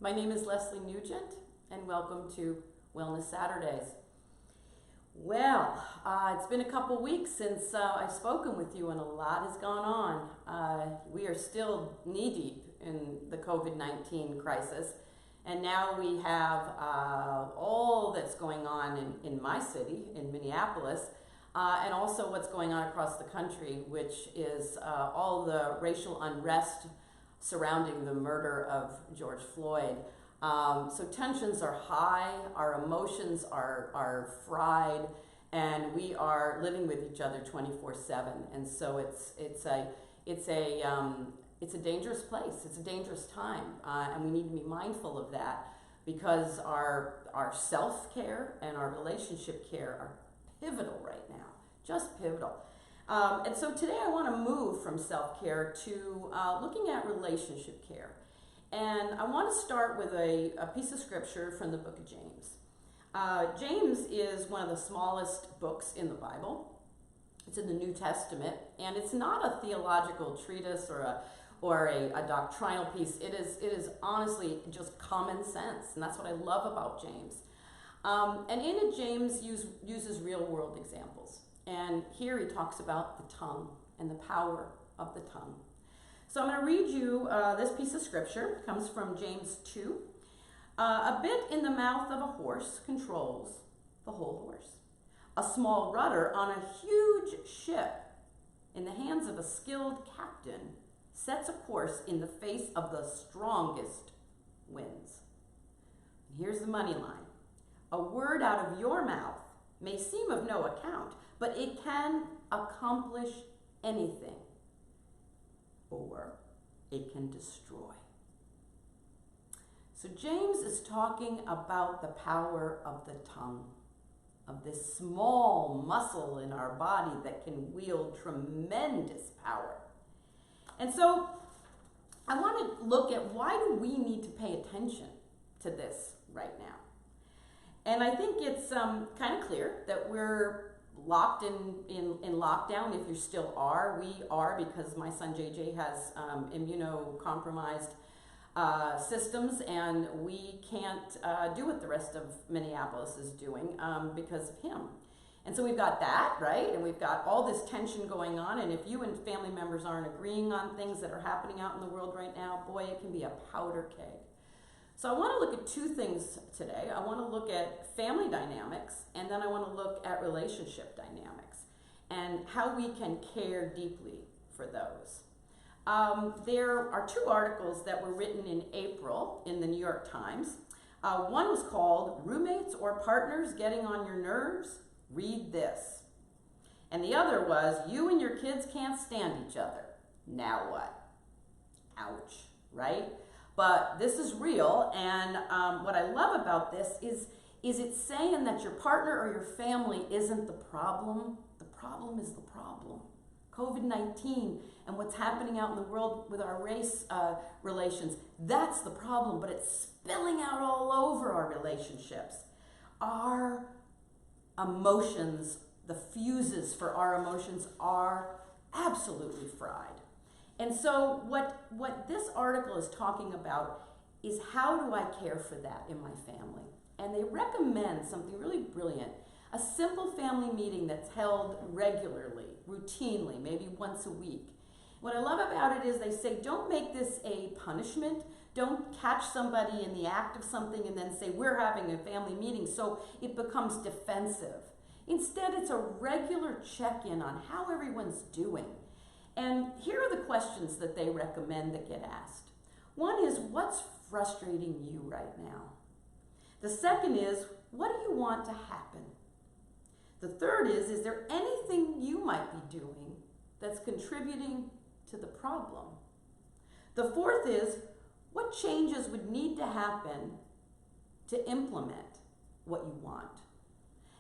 My name is Leslie Nugent, and welcome to Wellness Saturdays. Well, it's been a couple weeks since I've spoken with you, and a lot has gone on. We are still knee-deep in the COVID-19 crisis, and now we have all that's going on in my city, in Minneapolis, and also what's going on across the country, which is all the racial unrest surrounding the murder of George Floyd. So tensions are high, our emotions are fried, and we are living with each other 24/7. And so it's a dangerous place. It's a dangerous time, and we need to be mindful of that because our self-care and our relationship care are pivotal right now, just pivotal. And so today I want to move from self-care to looking at relationship care. And I want to start with a piece of scripture from the book of James. James is one of the smallest books in the Bible. It's in the New Testament, and it's not a theological treatise or a doctrinal piece. It is honestly just common sense, and that's what I love about James. And in it, James uses real-world examples. And here he talks about the tongue and the power of the tongue. So I'm going to read you this piece of scripture. It comes from James 2. A bit in the mouth of a horse controls the whole horse. A small rudder on a huge ship in the hands of a skilled captain sets a course in the face of the strongest winds. And here's the money line. A word out of your mouth may seem of no account, but it can accomplish anything, or it can destroy. So James is talking about the power of the tongue, of this small muscle in our body that can wield tremendous power. And so I want to look at why do we need to pay attention to this right now. And I think it's kind of clear that we're locked in lockdown. If you still are, we are, because my son JJ has immunocompromised systems, and we can't do what the rest of Minneapolis is doing because of him. And so we've got that, right? And we've got all this tension going on, and if you and family members aren't agreeing on things that are happening out in the world right now, boy, it can be a powder keg. So I want to look at two things today. I want to look at family dynamics, and then I want to look at relationship dynamics and how we can care deeply for those. There are two articles that were written in April in the New York Times. One was called "Roommates or Partners Getting on Your Nerves? Read This." And the other was "You and your kids can't stand each other. Now what?" Ouch, right? But this is real, and what I love about this is it's saying that your partner or your family isn't the problem. The problem is the problem. COVID-19 and what's happening out in the world with our race relations, that's the problem, but it's spilling out all over our relationships. Our emotions, the fuses for our emotions are absolutely fried. And so what this article is talking about is how do I care for that in my family? And they recommend something really brilliant, a simple family meeting that's held regularly, routinely, maybe once a week. What I love about it is they say, don't make this a punishment. Don't catch somebody in the act of something and then say, we're having a family meeting, so it becomes defensive. Instead, it's a regular check-in on how everyone's doing. And here are the questions that they recommend that get asked. One is, what's frustrating you right now? The second is, what do you want to happen? The third is there anything you might be doing that's contributing to the problem? The fourth is, what changes would need to happen to implement what you want?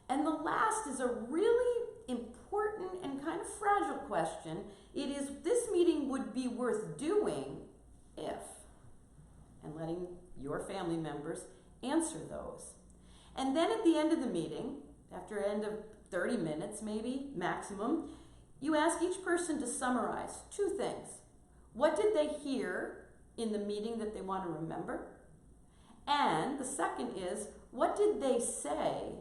And the last is a really important and kind of fragile question. It is, this meeting would be worth doing if, and letting your family members answer those. And then at the end of the meeting, after an end of 30 minutes maybe, maximum, you ask each person to summarize two things. What did they hear in the meeting that they want to remember? And the second is, what did they say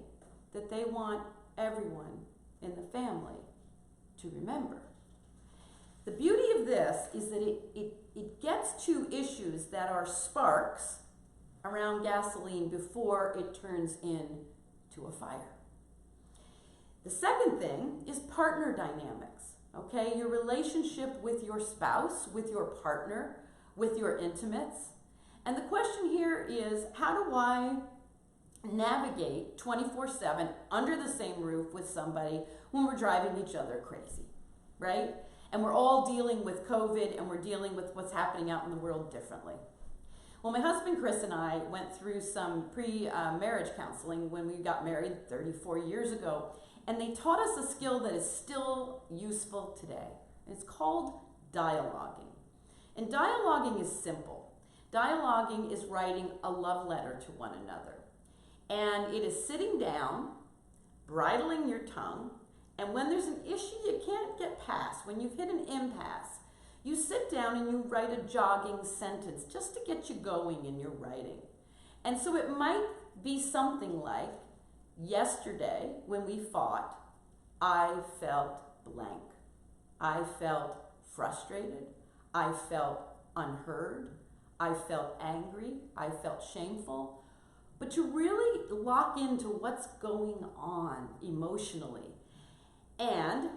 that they want everyone in the family to remember? The beauty of this is that it gets to issues that are sparks around gasoline before it turns into a fire. The second thing is partner dynamics, okay? Your relationship with your spouse, with your partner, with your intimates. And the question here is, how do I navigate 24/7 under the same roof with somebody when we're driving each other crazy, right? And we're all dealing with COVID, and we're dealing with what's happening out in the world differently. Well, my husband Chris and I went through some pre-marriage counseling when we got married 34 years ago, and they taught us a skill that is still useful today. It's called dialoguing. And dialoguing is simple. Dialoguing is writing a love letter to one another. And it is sitting down, bridling your tongue, and when there's an issue you can't get past, when you've hit an impasse, you sit down and you write a jogging sentence just to get you going in your writing. And so it might be something like, yesterday when we fought, I felt blank. I felt frustrated. I felt unheard. I felt angry. I felt shameful. But to really lock into what's going on emotionally. And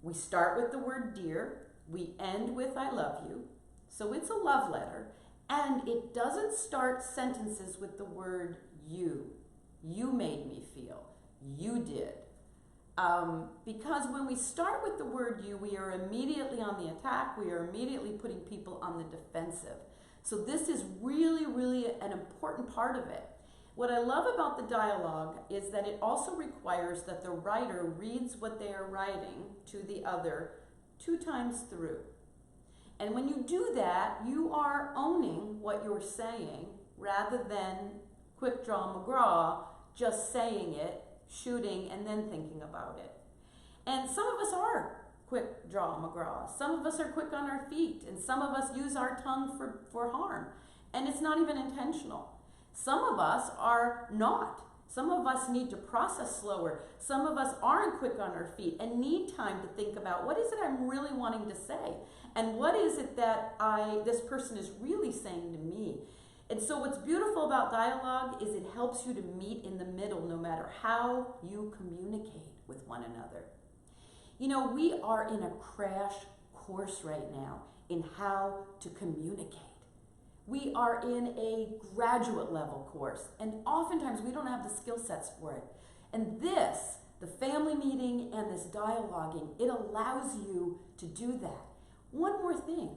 we start with the word dear. We end with I love you. So it's a love letter. And it doesn't start sentences with the word you. You made me feel. You did. Because when we start with the word you, we are immediately on the attack. We are immediately putting people on the defensive. So this is really, really an important part of it. What I love about the dialogue is that it also requires that the writer reads what they are writing to the other 2 times through. And when you do that, you are owning what you're saying rather than quick draw McGraw, just saying it, shooting, and then thinking about it. And some of us are quick draw McGraw. Some of us are quick on our feet, and some of us use our tongue for harm. And it's not even intentional. Some of us are not. Some of us need to process slower. Some of us aren't quick on our feet and need time to think about, what is it I'm really wanting to say? And what is it that this person is really saying to me? And so what's beautiful about dialogue is it helps you to meet in the middle no matter how you communicate with one another. You know, we are in a crash course right now in how to communicate. We are in a graduate level course, and oftentimes we don't have the skill sets for it. And this, the family meeting and this dialoguing, it allows you to do that. One more thing,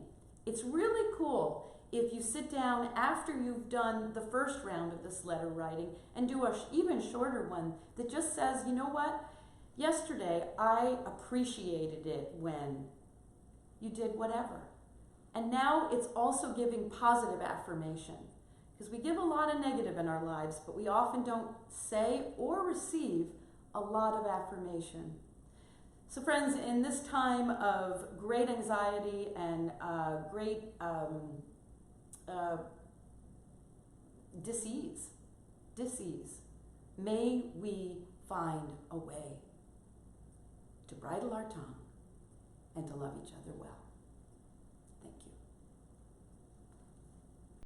it's really cool if you sit down after you've done the first round of this letter writing and do an even shorter one that just says, you know what, yesterday I appreciated it when you did whatever. And now it's also giving positive affirmation, because we give a lot of negative in our lives, but we often don't say or receive a lot of affirmation. So friends, in this time of great anxiety and great disease, may we find a way to bridle our tongue and to love each other well.